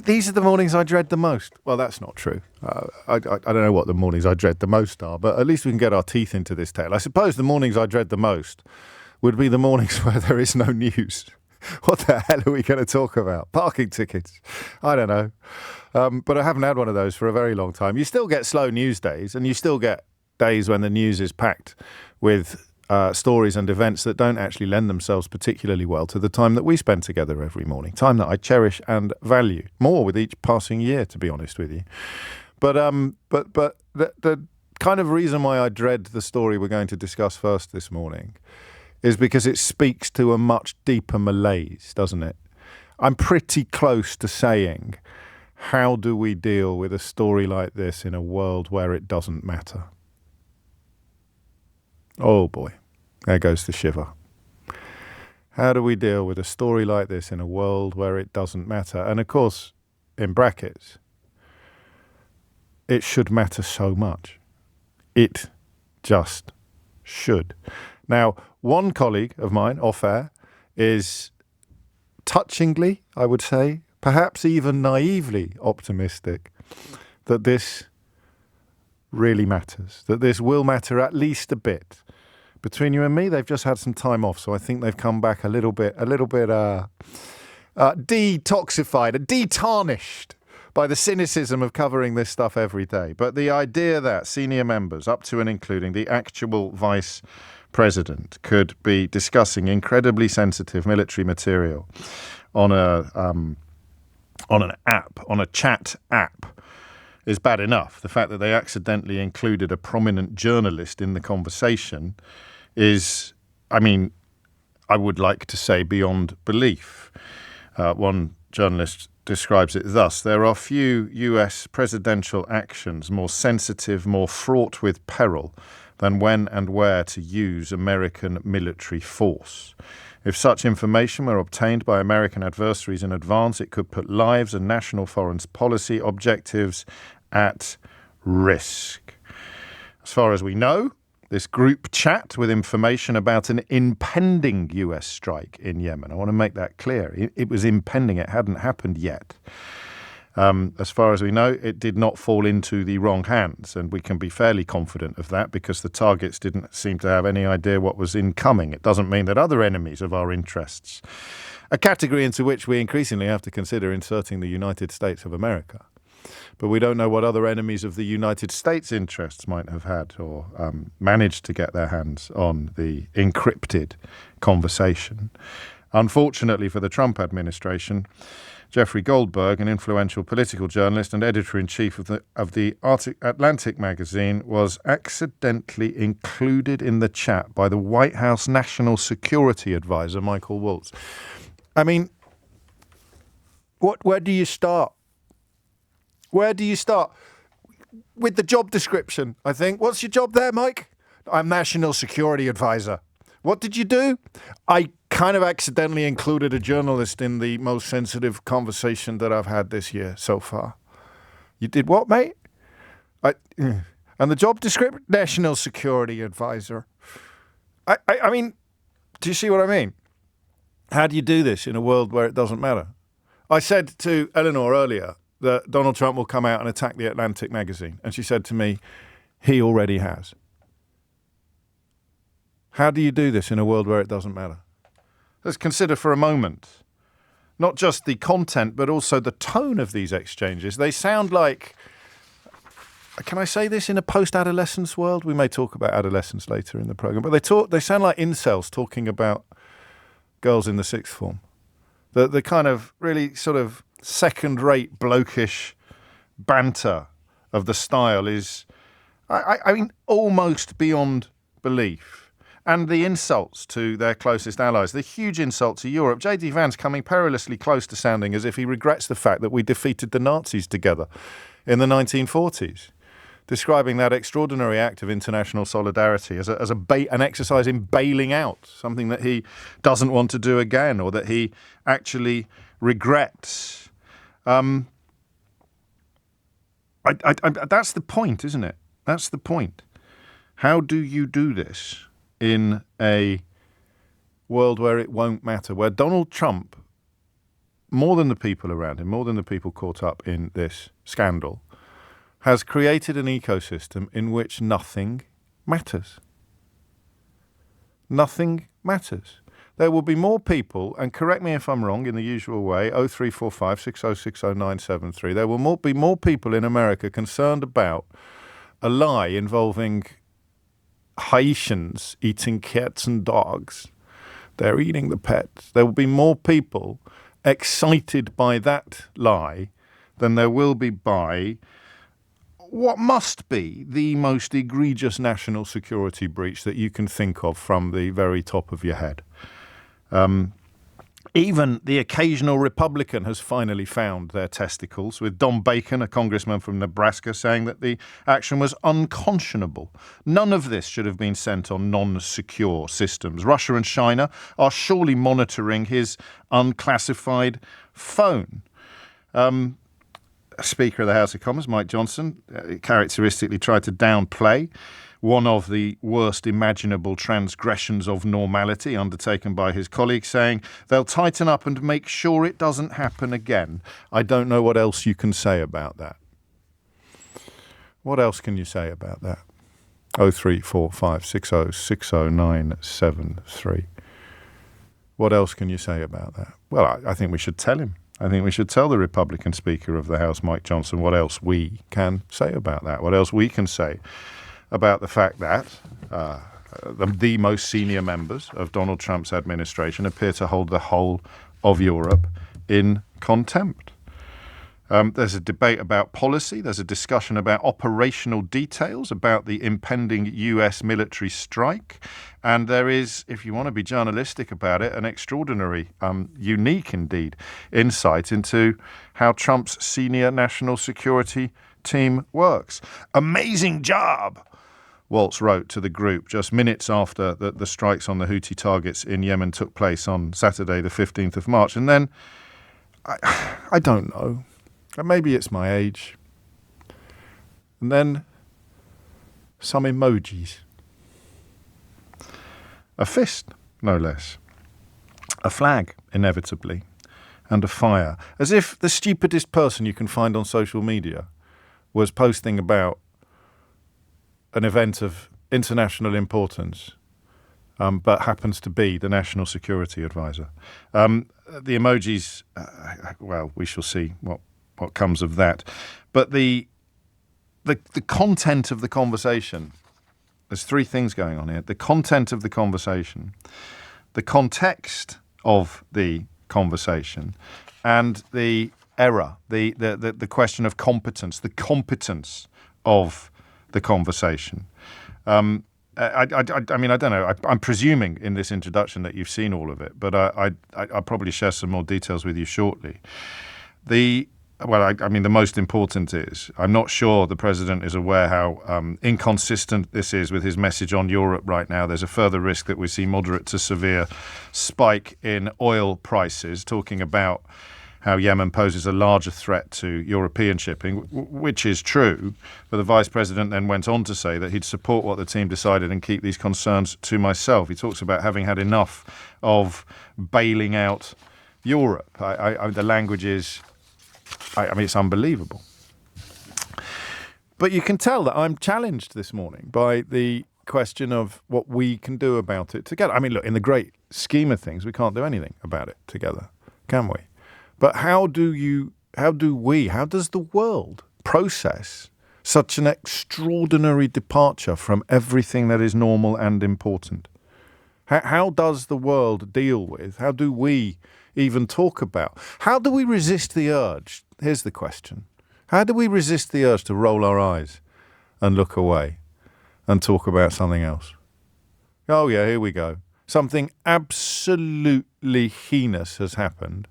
These are the mornings I dread the most. Well, that's not true. I don't know what the mornings I dread the most are, but at least we can get our teeth into this tale. I suppose the mornings I dread the most would be the mornings where there is no news. What the hell are we going to talk about? Parking tickets? I don't know. But I haven't had one of those for a very long time. You still get slow news days, and you still get days when the news is packed with stories and events that don't actually lend themselves particularly well to the time that we spend together every morning, time that I cherish and value more with each passing year, to be honest with you. But the kind of reason why I dread the story we're going to discuss first this morning is because it speaks to a much deeper malaise, doesn't it? I'm pretty close to saying, how do we deal with a story like this in a world where it doesn't matter? Oh boy, there goes the shiver. How do we deal with a story like this in a world where it doesn't matter? And of course, in brackets, it should matter so much. It just should. Now, one colleague of mine, off-air, is touchingly, I would say, perhaps even naively optimistic that this really matters, that this will matter at least a bit. Between you and me, they've just had some time off, so I think they've come back a little bit detoxified, detarnished by the cynicism of covering this stuff every day. But the idea that senior members, up to and including the actual vice president, could be discussing incredibly sensitive military material on an app, on a chat app, is bad enough. The fact that they accidentally included a prominent journalist in the conversation is, I would like to say beyond belief. One journalist describes it thus: there are few US presidential actions more sensitive, more fraught with peril than when and where to use American military force. If such information were obtained by American adversaries in advance, it could put lives and national foreign policy objectives at risk. As far as we know, this group chat with information about an impending US strike in Yemen. I want to make that clear. It was impending. It hadn't happened yet. As far as we know, it did not fall into the wrong hands, and we can be fairly confident of that because the targets didn't seem to have any idea what was incoming. It doesn't mean that other enemies of our interests, a category into which we increasingly have to consider inserting the United States of America. But we don't know what other enemies of the United States' interests might have had or managed to get their hands on the encrypted conversation. Unfortunately for the Trump administration, Jeffrey Goldberg, an influential political journalist and editor-in-chief of the Atlantic magazine, was accidentally included in the chat by the White House National Security Adviser Mike Waltz. Where do you start? Where do you start? With the job description, I think. What's your job there, Mike? I'm National Security Advisor. What did you do? I kind of accidentally included a journalist in the most sensitive conversation that I've had this year so far. You did what, mate? And the job description? National Security Advisor. I mean, do you see what I mean? How do you do this in a world where it doesn't matter? I said to Eleanor earlier that Donald Trump will come out and attack the Atlantic magazine. And she said to me, he already has. How do you do this in a world where it doesn't matter? Let's consider for a moment not just the content, but also the tone of these exchanges. They sound like, can I say this, in a post-adolescence world? We may talk about adolescence later in the program, but they sound like incels talking about girls in the sixth form. The kind of really sort of second-rate blokish banter of the style is, I mean, almost beyond belief. And the insults to their closest allies, the huge insult to Europe. JD Vance coming perilously close to sounding as if he regrets the fact that we defeated the Nazis together in the 1940s, describing that extraordinary act of international solidarity as an exercise in bailing out, something that he doesn't want to do again or that he actually regrets. That's the point, isn't it? That's the point. How do you do this in a world where it won't matter, where Donald Trump more than the people around him, more than the people caught up in this scandal, has created an ecosystem in which nothing matters. Nothing matters. There will be more people, and correct me if I'm wrong in the usual way, 0345 6060 there will be more people in America concerned about a lie involving Haitians eating cats and dogs. They're eating the pets. There will be more people excited by that lie than there will be by what must be the most egregious national security breach that you can think of from the very top of your head. Even the occasional Republican has finally found their testicles, with Don Bacon, a congressman from Nebraska, saying that the action was unconscionable. None of this should have been sent on non-secure systems. Russia and China are surely monitoring his unclassified phone. Speaker of the House of Commons, Mike Johnson, characteristically tried to downplay one of the worst imaginable transgressions of normality undertaken by his colleagues, saying they'll tighten up and make sure it doesn't happen again. I don't know what else you can say about that. What else can you say about that? 0345 6060 What else can you say about that? Well, I think we should tell him. I think we should tell the Republican Speaker of the House, Mike Johnson, what else we can say about that, what else we can say about the fact that the most senior members of Donald Trump's administration appear to hold the whole of Europe in contempt. There's a debate about policy. There's a discussion about operational details about the impending US military strike. And there is, if you want to be journalistic about it, an extraordinary, unique indeed, insight into how Trump's senior national security team works. Amazing job, Waltz wrote to the group just minutes after the strikes on the Houthi targets in Yemen took place on Saturday, the 15th of March. And then, I don't know, maybe it's my age. And then some emojis. A fist, no less. A flag, inevitably. And a fire. As if the stupidest person you can find on social media was posting about an event of international importance, but happens to be the National Security Adviser. The emojis, well, we shall see what comes of that. But the content of the conversation, there's three things going on here. The content of the conversation, the context of the conversation, and the error, the question of competence, the competence of the conversation. I mean, I don't know. I'm presuming in this introduction that you've seen all of it, but I'll probably share some more details with you shortly. The most important is I'm not sure the president is aware how inconsistent this is with his message on Europe right now. There's a further risk that we see moderate to severe spike in oil prices, talking about how Yemen poses a larger threat to European shipping, which is true. But the vice president then went on to say that he'd support what the team decided and keep these concerns to myself. He talks about having had enough of bailing out Europe. The language is, it's unbelievable. But you can tell that I'm challenged this morning by the question of what we can do about it together. I mean, look, in the great scheme of things, we can't do anything about it together, can we? But how does the world process such an extraordinary departure from everything that is normal and important? How does the world deal with, how do we even talk about, how do we resist the urge? Here's the question. How do we resist the urge to roll our eyes and look away and talk about something else? Oh yeah, here we go. Something absolutely heinous has happened.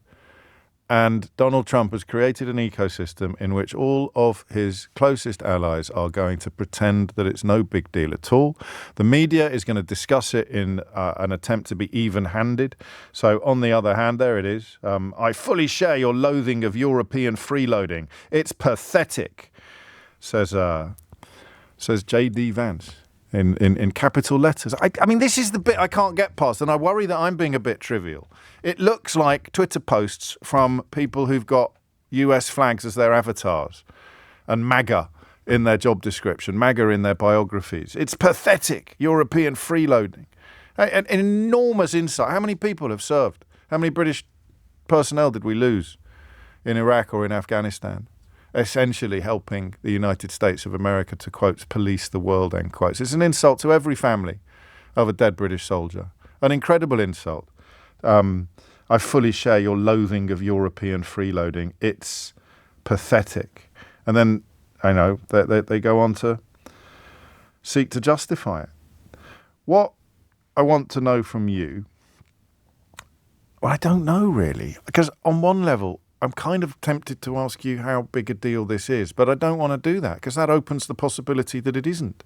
And Donald Trump has created an ecosystem in which all of his closest allies are going to pretend that it's no big deal at all. The media is going to discuss it in an attempt to be even-handed. So on the other hand, there it is. I fully share your loathing of European freeloading. It's pathetic, says JD Vance in capital letters. I mean, this is the bit I can't get past, and I worry that I'm being a bit trivial. It looks like Twitter posts from people who've got US flags as their avatars and MAGA in their job description, MAGA in their biographies. It's pathetic, European freeloading. An enormous insight. How many people have served? How many British personnel did we lose in Iraq or in Afghanistan? Essentially helping the United States of America to, quotes, police the world, end quotes. It's an insult to every family of a dead British soldier. An incredible insult. I fully share your loathing of European freeloading. It's pathetic. And then, I know, they go on to seek to justify it. What I want to know from you, well, I don't know really, because on one level, I'm kind of tempted to ask you how big a deal this is, but I don't want to do that because that opens the possibility that it isn't.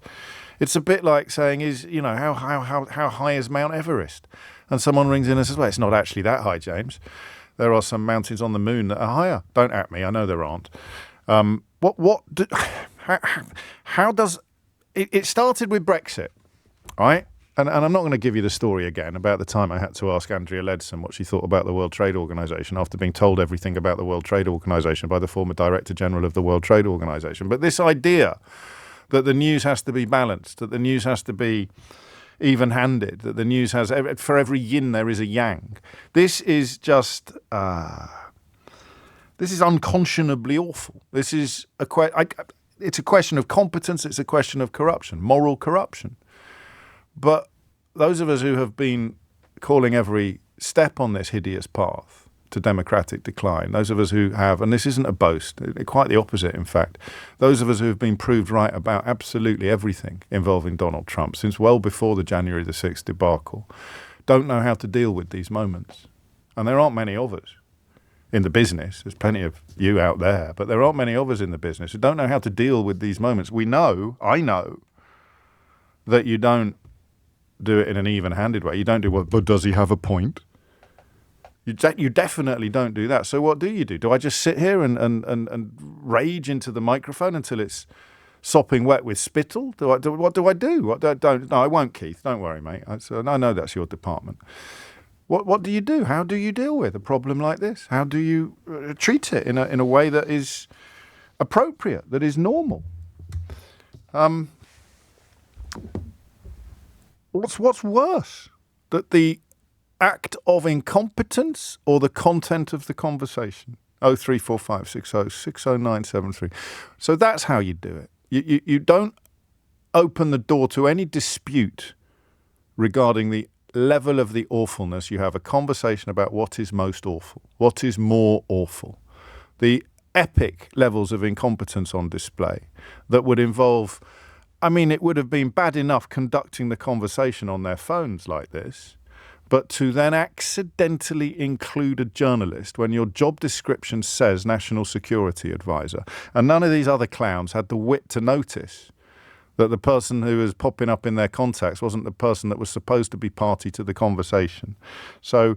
It's a bit like saying, how high is Mount Everest? And someone rings in and says, well, it's not actually that high, James. There are some mountains on the moon that are higher. Don't at me. I know there aren't. How does it started with Brexit, right? And I'm not going to give you the story again about the time I had to ask Andrea Leadsom what she thought about the World Trade Organization after being told everything about the World Trade Organization by the former Director General of the World Trade Organization. But this idea that the news has to be balanced, that the news has to be even-handed, that the news has, for every yin there is a yang. This is just, this is unconscionably awful. This is it's a question of competence, it's a question of corruption, moral corruption. But those of us who have been calling every step on this hideous path to democratic decline, those of us who have, and this isn't a boast, quite the opposite in fact, those of us who have been proved right about absolutely everything involving Donald Trump since well before the January the 6th debacle, don't know how to deal with these moments. And there aren't many of us in the business. There's plenty of you out there, but there aren't many of us in the business who don't know how to deal with these moments. I know, that you don't do it in an even-handed way. You don't do, well, but does he have a point? You definitely don't do that. So what do? Do I just sit here and rage into the microphone until it's sopping wet with spittle? What do I do? No, I won't, Keith. Don't worry, mate. I know that's your department. What do you do? How do you deal with a problem like this? How do you treat it in a way that is appropriate, that is normal? What's worse? That the act of incompetence or the content of the conversation? 0345 60 60973. So that's how you do it. You don't open the door to any dispute regarding the level of the awfulness. You have a conversation about what is most awful, what is more awful. The epic levels of incompetence on display that would involve, it would have been bad enough conducting the conversation on their phones like this, but to then accidentally include a journalist when your job description says National Security Adviser, and none of these other clowns had the wit to notice that the person who was popping up in their contacts wasn't the person that was supposed to be party to the conversation. So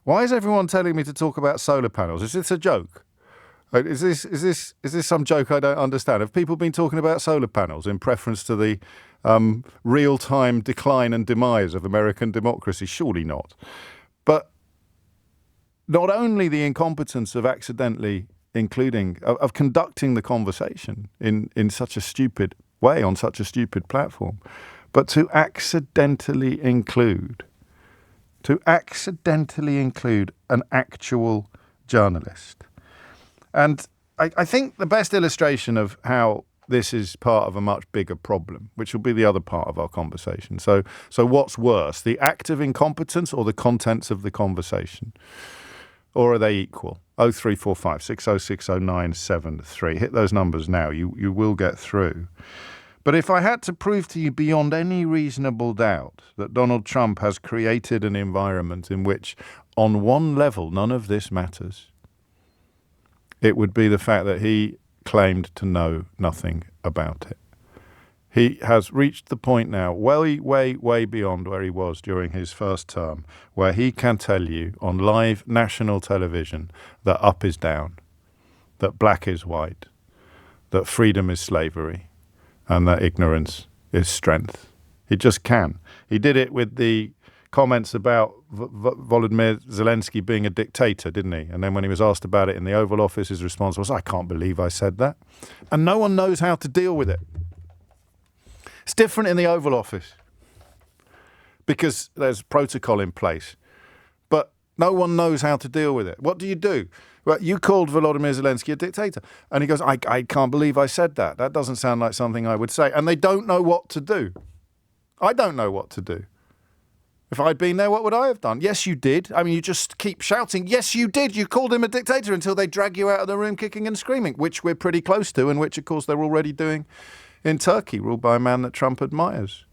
why is everyone telling me to talk about solar panels? Is this a joke? Is this some joke I don't understand? Have people been talking about solar panels in preference to the real-time decline and demise of American democracy? Surely not. But not only the incompetence of accidentally of conducting the conversation in such a stupid way on such a stupid platform, but to accidentally include an actual journalist. And I think the best illustration of how this is part of a much bigger problem, which will be the other part of our conversation. So what's worse, the act of incompetence or the contents of the conversation? Or are they equal? 0345 60 60973. Hit those numbers now. You will get through. But if I had to prove to you beyond any reasonable doubt that Donald Trump has created an environment in which, on one level, none of this matters, it would be the fact that he claimed to know nothing about it. He has reached the point now, way, way, way beyond where he was during his first term, where he can tell you on live national television that up is down, that black is white, that freedom is slavery, and that ignorance is strength. He just can. He did it with the comments about Volodymyr Zelensky being a dictator, didn't he? And then when he was asked about it in the Oval Office, his response was, I can't believe I said that. And no one knows how to deal with it. It's different in the Oval Office because there's protocol in place. But no one knows how to deal with it. What do you do? Well, you called Volodymyr Zelensky a dictator. And he goes, I can't believe I said that. That doesn't sound like something I would say. And they don't know what to do. I don't know what to do. If I'd been there, what would I have done? Yes, you did. I mean, you just keep shouting, yes, you did. You called him a dictator until they drag you out of the room kicking and screaming, which we're pretty close to and which, of course, they're already doing in Turkey, ruled by a man that Trump admires.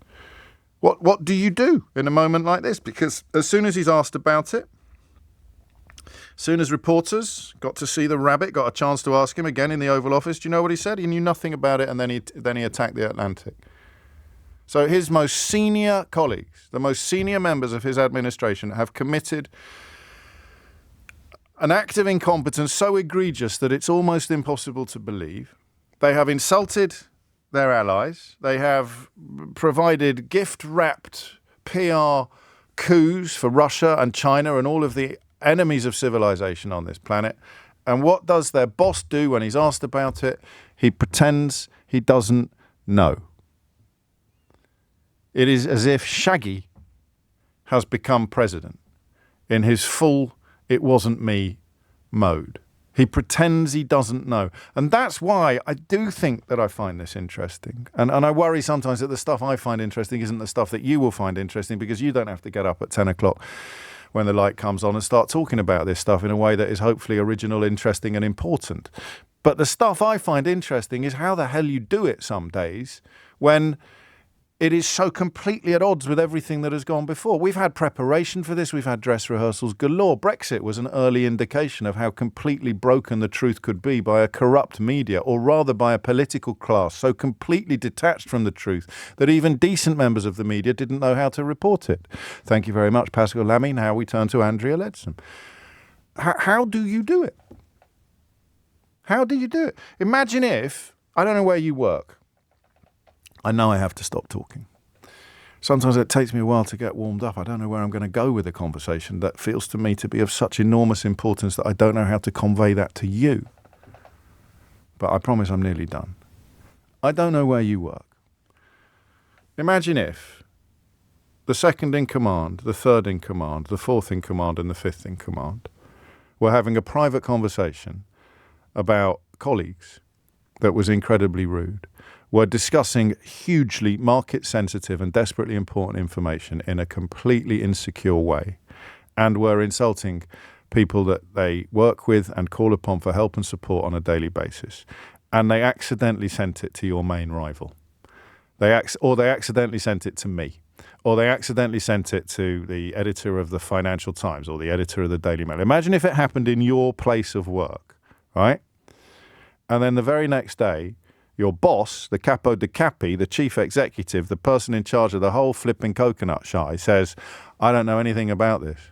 What do you do in a moment like this? Because as soon as he's asked about it, as soon as reporters got to see the rabbit, got a chance to ask him again in the Oval Office, do you know what he said? He knew nothing about it, and then he attacked the Atlantic. So his most senior colleagues, the most senior members of his administration, have committed an act of incompetence so egregious that it's almost impossible to believe. They have insulted their allies. They have provided gift-wrapped PR coups for Russia and China and all of the enemies of civilization on this planet. And what does their boss do when he's asked about it? He pretends he doesn't know. It is as if Shaggy has become president in his full "it wasn't me" mode. He pretends he doesn't know. And that's why I do think that I find this interesting. And I worry sometimes that the stuff I find interesting isn't the stuff that you will find interesting, because you don't have to get up at 10 o'clock when the light comes on and start talking about this stuff in a way that is hopefully original, interesting and important. But the stuff I find interesting is how the hell you do it some days when it is so completely at odds with everything that has gone before. We've had preparation for this. We've had dress rehearsals galore. Brexit was an early indication of how completely broken the truth could be by a corrupt media, or rather by a political class so completely detached from the truth that even decent members of the media didn't know how to report it. Thank you very much, Pascal Lamy. Now we turn to Andrea Leadsom. How do you do it? How do you do it? Imagine if, I don't know where you work. I know I have to stop talking. Sometimes it takes me a while to get warmed up. I don't know where I'm going to go with a conversation that feels to me to be of such enormous importance that I don't know how to convey that to you. But I promise I'm nearly done. I don't know where you work. Imagine if the second in command, the third in command, the fourth in command and the fifth in command were having a private conversation about colleagues that was incredibly rude, were discussing hugely market-sensitive and desperately important information in a completely insecure way, and were insulting people that they work with and call upon for help and support on a daily basis. And they accidentally sent it to your main rival. They accidentally sent it to me. Or they accidentally sent it to the editor of the Financial Times or the editor of the Daily Mail. Imagine if it happened in your place of work, right? And then the very next day, your boss, the capo de capi, the chief executive, the person in charge of the whole flipping coconut shy, says, I don't know anything about this.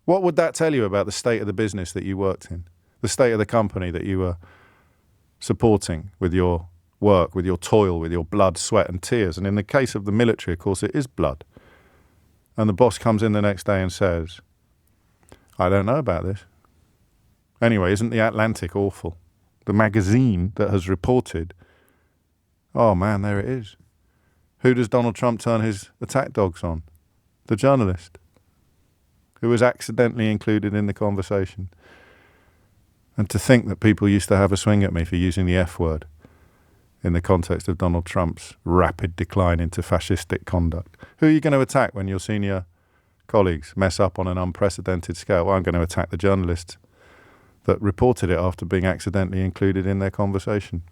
What would that tell you about the state of the business that you worked in? The state of the company that you were supporting with your work, with your toil, with your blood, sweat and tears? And in the case of the military, of course, it is blood. And the boss comes in the next day and says, I don't know about this. Anyway, isn't the Atlantic awful? The magazine that has reported, oh man, there it is. Who does Donald Trump turn his attack dogs on? The journalist, who was accidentally included in the conversation. And to think that people used to have a swing at me for using the F word in the context of Donald Trump's rapid decline into fascistic conduct. Who are you going to attack when your senior colleagues mess up on an unprecedented scale? Well, I'm going to attack the journalists that reported it after being accidentally included in their conversation.